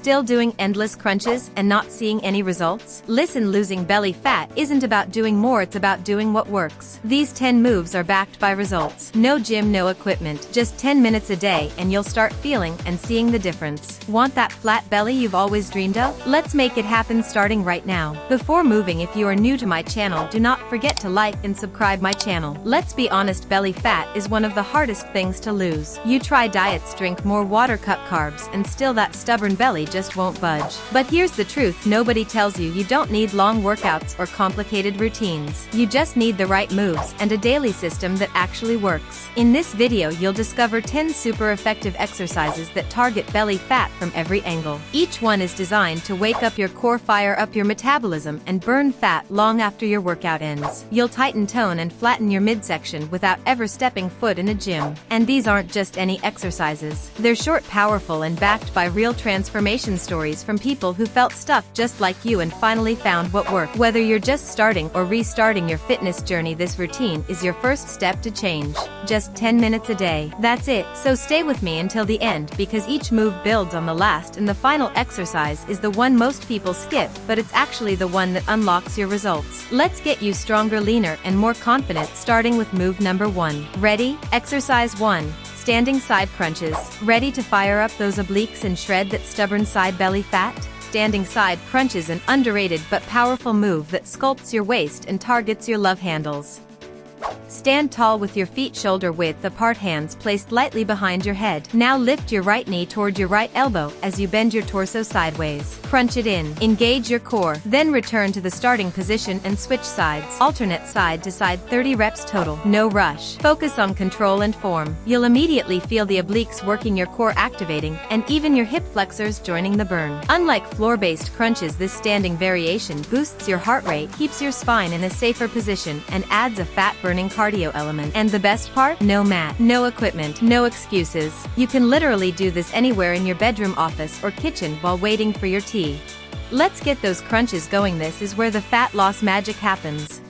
Still doing endless crunches and not seeing any results? Listen, losing belly fat isn't about doing more, it's about doing what works. These 10 moves are backed by results. No gym, no equipment, just 10 minutes a day and you'll start feeling and seeing the difference. Want that flat belly you've always dreamed of? Let's make it happen starting right now. Before moving, if you are new to my channel, do not forget to like and subscribe my channel. Let's be honest, belly fat is one of the hardest things to lose. You try diets, drink more water, cut carbs, and still that stubborn belly just won't budge. But here's the truth, nobody tells you don't need long workouts or complicated routines. You just need the right moves and a daily system that actually works. In this video you'll discover 10 super effective exercises that target belly fat from every angle. Each one is designed to wake up your core, fire up your metabolism, and burn fat long after your workout ends. You'll tighten, tone, and flatten your midsection without ever stepping foot in a gym. And these aren't just any exercises. They're short, powerful, and backed by real transformation stories from people who felt stuck just like you and finally found what worked. Whether you're just starting or restarting your fitness journey, this routine is your first step to change. Just 10 minutes a day. That's it. So stay with me until the end, because each move builds on the last, and the final exercise is the one most people skip, but it's actually the one that unlocks your results. Let's get you stronger, leaner, and more confident, starting with move number 1. Ready? Exercise 1. Standing side crunches. Ready to fire up those obliques and shred that stubborn side belly fat? Standing side crunch is an underrated but powerful move that sculpts your waist and targets your love handles. Stand tall with your feet shoulder width apart, hands placed lightly behind your head. Now lift your right knee toward your right elbow as you bend your torso sideways. Crunch it in. Engage your core. Then return to the starting position and switch sides. Alternate side to side, 30 reps total. No rush. Focus on control and form. You'll immediately feel the obliques working, your core activating, and even your hip flexors joining the burn. Unlike floor-based crunches, this standing variation boosts your heart rate, keeps your spine in a safer position, and adds a fat-burning cardio element. And the best part? No mat, no equipment, no excuses. You can literally do this anywhere in your bedroom, office, or kitchen while waiting for your tea. Let's get those crunches going. This is where the fat loss magic happens.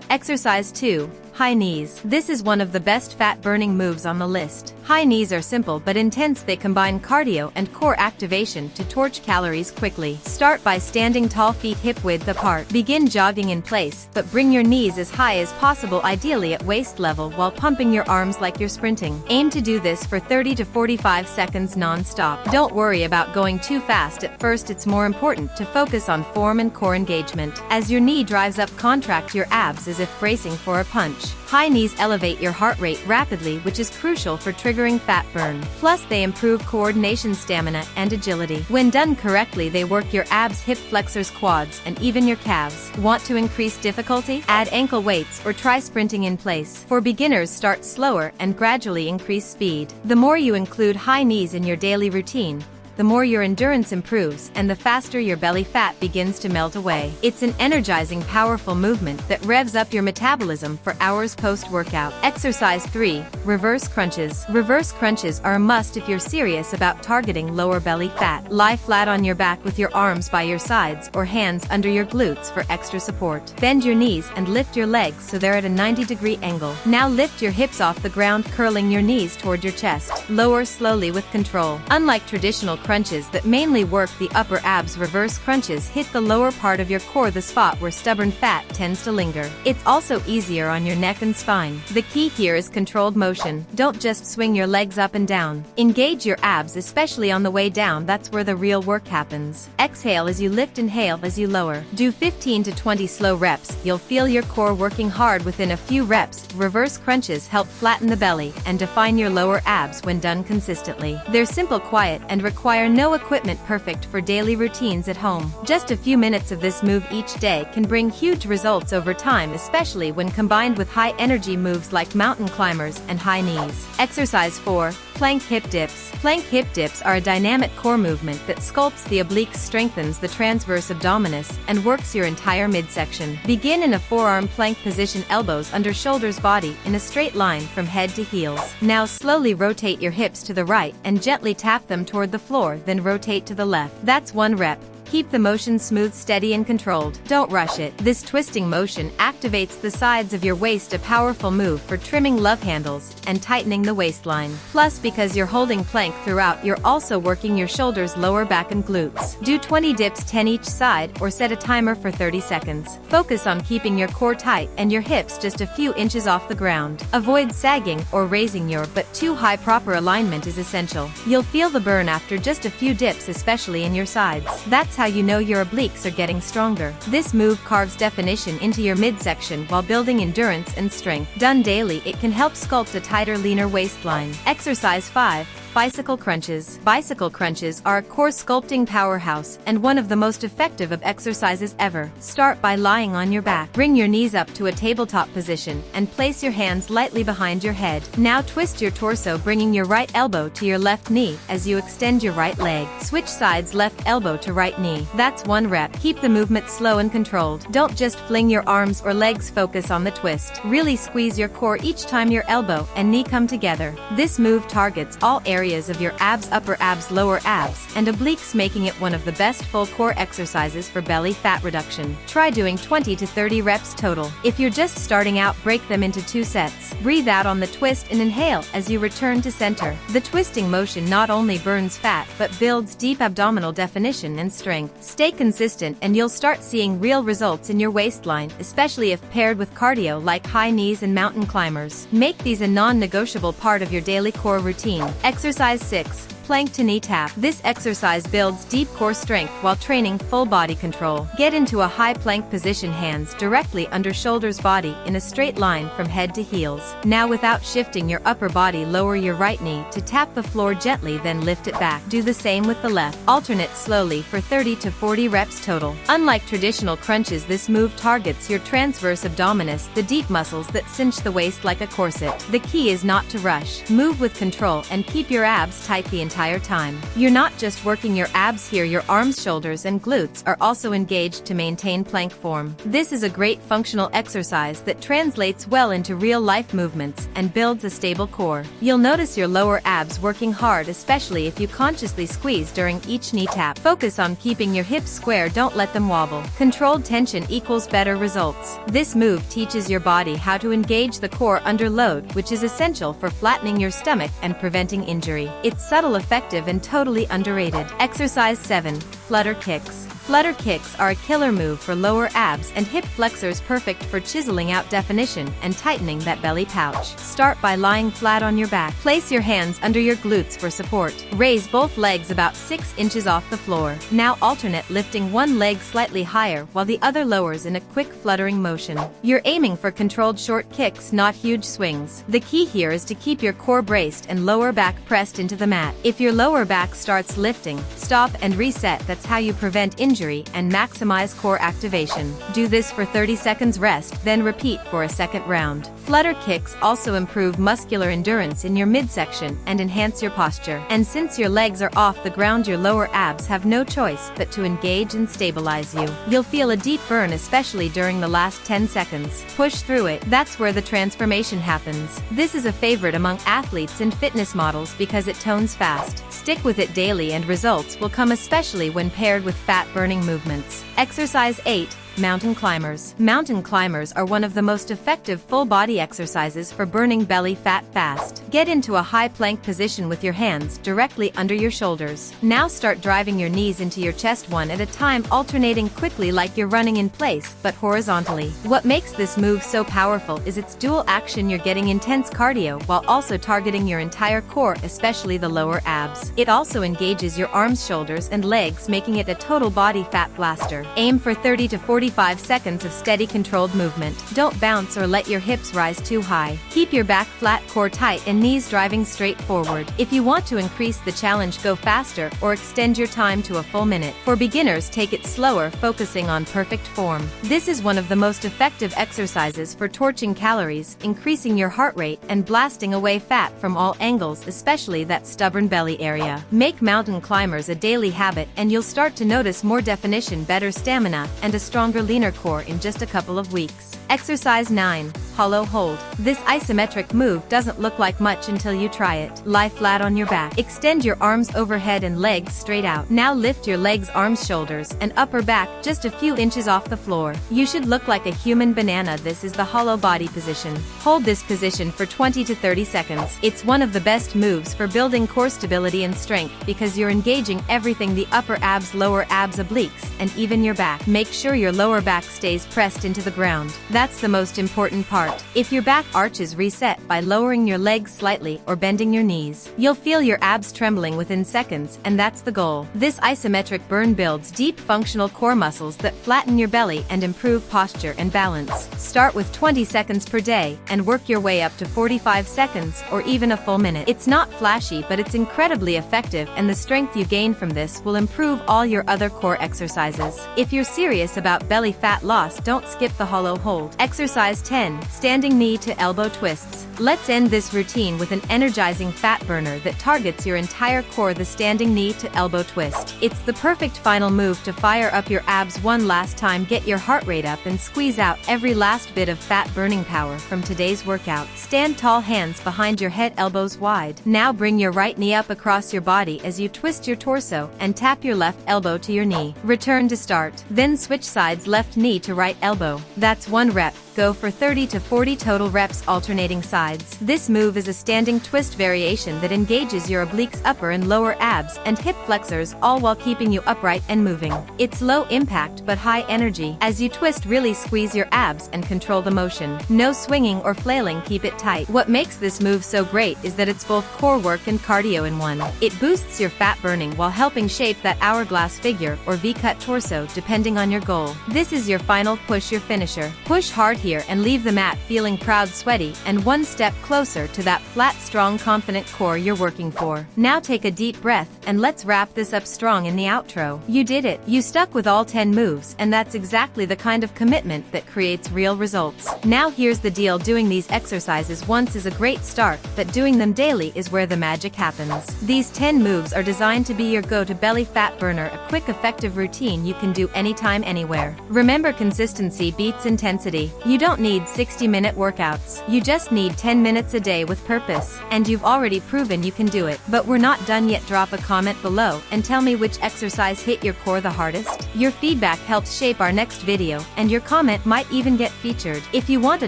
Exercise 2. High knees. This is one of the best fat-burning moves on the list. High knees are simple but intense. They combine cardio and core activation to torch calories quickly. Start by standing tall, feet hip width apart. Begin jogging in place, but bring your knees as high as possible, ideally at waist level, while pumping your arms like you're sprinting. Aim to do this for 30 to 45 seconds non-stop. Don't worry about going too fast at first. It's more important to focus on form and core engagement. As your knee drives up, contract your abs as if bracing for a punch. High knees elevate your heart rate rapidly, which is crucial for triggering fat burn. Plus, they improve coordination, stamina, and agility. When done correctly, they work your abs, hip flexors, quads, and even your calves. Want to increase difficulty? Add ankle weights or try sprinting in place. For beginners, start slower and gradually increase speed. The more you include high knees in your daily routine, the more your endurance improves and the faster your belly fat begins to melt away. It's an energizing, powerful movement that revs up your metabolism for hours post-workout. Exercise 3. Reverse crunches. Reverse crunches are a must if you're serious about targeting lower belly fat. Lie flat on your back with your arms by your sides or hands under your glutes for extra support. Bend your knees and lift your legs so they're at a 90-degree angle. Now lift your hips off the ground, curling your knees toward your chest. Lower slowly with control. Unlike traditional crunches that mainly work the upper abs, reverse crunches hit the lower part of your core, the spot where stubborn fat tends to linger. It's also easier on your neck and spine. The key here is controlled motion. Don't just swing your legs up and down. Engage your abs, especially on the way down. That's where the real work happens. Exhale as you lift, inhale as you lower. Do 15 to 20 slow reps. You'll feel your core working hard within a few reps. Reverse crunches help flatten the belly and define your lower abs when done consistently. They're simple, quiet, and require no equipment, perfect for daily routines at home. Just a few minutes of this move each day can bring huge results over time, especially when combined with high-energy moves like mountain climbers and high knees. Exercise 4. Plank hip dips. Plank hip dips are a dynamic core movement that sculpts the obliques, strengthens the transverse abdominis, and works your entire midsection. Begin in a forearm plank position, elbows under shoulders, body in a straight line from head to heels. Now slowly rotate your hips to the right and gently tap them toward the floor, then rotate to the left. That's 1 rep. Keep the motion smooth, steady, and controlled. Don't rush it. This twisting motion activates the sides of your waist, a powerful move for trimming love handles and tightening the waistline. Plus, because you're holding plank throughout, you're also working your shoulders, lower back, and glutes. Do 20 dips, 10 each side, or set a timer for 30 seconds. Focus on keeping your core tight and your hips just a few inches off the ground. Avoid sagging or raising your butt too high. Proper alignment is essential. You'll feel the burn after just a few dips, especially in your sides. That's how you know your obliques are getting stronger. This move carves definition into your midsection while building endurance and strength. Done daily, it can help sculpt a tighter, leaner waistline. Exercise 5. Bicycle crunches. Bicycle crunches are a core sculpting powerhouse and one of the most effective of exercises ever. Start by lying on your back. Bring your knees up to a tabletop position and place your hands lightly behind your head. Now twist your torso, bringing your right elbow to your left knee as you extend your right leg. Switch sides, left elbow to right knee. That's 1 rep. Keep the movement slow and controlled. Don't just fling your arms or legs, focus on the twist. Really squeeze your core each time your elbow and knee come together. This move targets all areas of your abs, upper abs, lower abs, and obliques, making it one of the best full core exercises for belly fat reduction. Try doing 20 to 30 reps total. If you're just starting out, break them into 2 sets. Breathe out on the twist and inhale as you return to center. The twisting motion not only burns fat but builds deep abdominal definition and strength. Stay consistent and you'll start seeing real results in your waistline, especially if paired with cardio like high knees and mountain climbers. Make these a non-negotiable part of your daily core routine. Exercise 6. Plank to knee tap. This exercise builds deep core strength while training full body control. Get into a high plank position, hands directly under shoulders, body in a straight line from head to heels. Now, without shifting your upper body, lower your right knee to tap the floor gently, then lift it back. Do the same with the left. Alternate slowly for 30 to 40 reps total. Unlike traditional crunches, this move targets your transverse abdominis, the deep muscles that cinch the waist like a corset. The key is not to rush. Move with control and keep your abs tight the entire time. You're not just working your abs here, your arms, shoulders, and glutes are also engaged to maintain plank form. This is a great functional exercise that translates well into real-life movements and builds a stable core. You'll notice your lower abs working hard, especially if you consciously squeeze during each knee tap. Focus on keeping your hips square, don't let them wobble. Controlled tension equals better results. This move teaches your body how to engage the core under load, which is essential for flattening your stomach and preventing injury. It's subtle, effective, and totally underrated. Exercise 7. Flutter Kicks. Flutter kicks are a killer move for lower abs and hip flexors, perfect for chiseling out definition and tightening that belly pouch. Start by lying flat on your back. Place your hands under your glutes for support. Raise both legs about 6 inches off the floor. Now alternate, lifting one leg slightly higher while the other lowers in a quick fluttering motion. You're aiming for controlled short kicks, not huge swings. The key here is to keep your core braced and lower back pressed into the mat. If your lower back starts lifting, stop and reset. That's how you prevent injury and maximize core activation. Do this for 30 seconds, rest, then repeat for a second round. Flutter kicks also improve muscular endurance in your midsection and enhance your posture. And since your legs are off the ground, your lower abs have no choice but to engage and stabilize you. You'll feel a deep burn, especially during the last 10 seconds. Push through it. That's where the transformation happens. This is a favorite among athletes and fitness models because it tones fast. Stick with it daily and results will come, especially when paired with fat-burning movements. Exercise 8. Mountain climbers. Mountain climbers are one of the most effective full-body exercises for burning belly fat fast. Get into a high plank position with your hands directly under your shoulders. Now start driving your knees into your chest, one at a time, alternating quickly like you're running in place, but horizontally. What makes this move so powerful is its dual action. You're getting intense cardio while also targeting your entire core, especially the lower abs. It also engages your arms, shoulders, and legs, making it a total body fat blaster. Aim for 30 to 45 seconds of steady, controlled movement. Don't bounce or let your hips rise too high. Keep your back flat, core tight, and knees driving straight forward. If you want to increase the challenge, go faster or extend your time to a full minute. For beginners, take it slower, focusing on perfect form. This is one of the most effective exercises for torching calories, increasing your heart rate, and blasting away fat from all angles, especially that stubborn belly area. Make mountain climbers a daily habit and you'll start to notice more definition, better stamina, and a stronger, leaner core in just a couple of weeks. Exercise 9. hollow hold. This isometric move doesn't look like much until you try it. Lie flat on your back. Extend your arms overhead and legs straight out. Now lift your legs, arms, shoulders, and upper back just a few inches off the floor. You should look like a human banana. This is the hollow body position. Hold this position for 20 to 30 seconds. It's one of the best moves for building core stability and strength because you're engaging everything: the upper abs, lower abs, obliques, and even your back. Make sure your lower back stays pressed into the ground. That's the most important part. If your back arches, reset by lowering your legs slightly or bending your knees. You'll feel your abs trembling within seconds, and that's the goal. This isometric burn builds deep functional core muscles that flatten your belly and improve posture and balance. Start with 20 seconds per day and work your way up to 45 seconds or even a full minute. It's not flashy, but it's incredibly effective, and the strength you gain from this will improve all your other core exercises. If you're serious about belly fat loss, don't skip the hollow hold. Exercise 10. Standing knee to elbow twists. Let's end this routine with an energizing fat burner that targets your entire core: the standing knee to elbow twist. It's the perfect final move to fire up your abs one last time. Get your heart rate up and squeeze out every last bit of fat burning power from today's workout. Stand tall, hands behind your head, elbows wide. Now bring your right knee up across your body as you twist your torso and tap your left elbow to your knee. Return to start. Then switch sides, left knee to right elbow. That's 1 rep. Go for 30 to 40 total reps alternating sides. This move is a standing twist variation that engages your obliques, upper and lower abs, and hip flexors, all while keeping you upright and moving. It's low impact but high energy. As you twist, really squeeze your abs and control the motion. No swinging or flailing, keep it tight. What makes this move so great is that it's both core work and cardio in one. It boosts your fat burning while helping shape that hourglass figure or V-cut torso depending on your goal. This is your final push, your finisher. Push hard here and leave the mat feeling proud, sweaty, and one step closer to that flat, strong, confident core you're working for. Now take a deep breath and let's wrap this up strong in the outro. You did it. You stuck with all 10 moves, and that's exactly the kind of commitment that creates real results. Now here's the deal: doing these exercises once is a great start, but doing them daily is where the magic happens. These 10 moves are designed to be your go-to belly fat burner, a quick, effective routine you can do anytime, anywhere. Remember, consistency beats intensity. You don't need 60-minute workouts. You just need 10 minutes a day with purpose. And you've already proven you can do it. But we're not done yet. Drop a comment below and tell me which exercise hit your core the hardest. Your feedback helps shape our next video, and your comment might even get featured. If you want a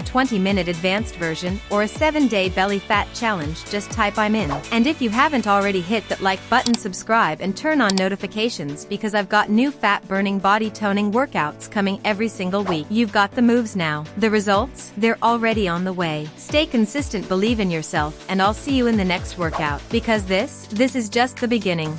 20-minute advanced version or a 7-day belly fat challenge, just type "I'm in." And if you haven't already, hit that like button, subscribe, and turn on notifications, because I've got new fat burning, body toning workouts coming every single week. You've got the moves now. The results? They're already on the way. Stay consistent, believe in yourself, and I'll see you in the next workout, because this is just the beginning.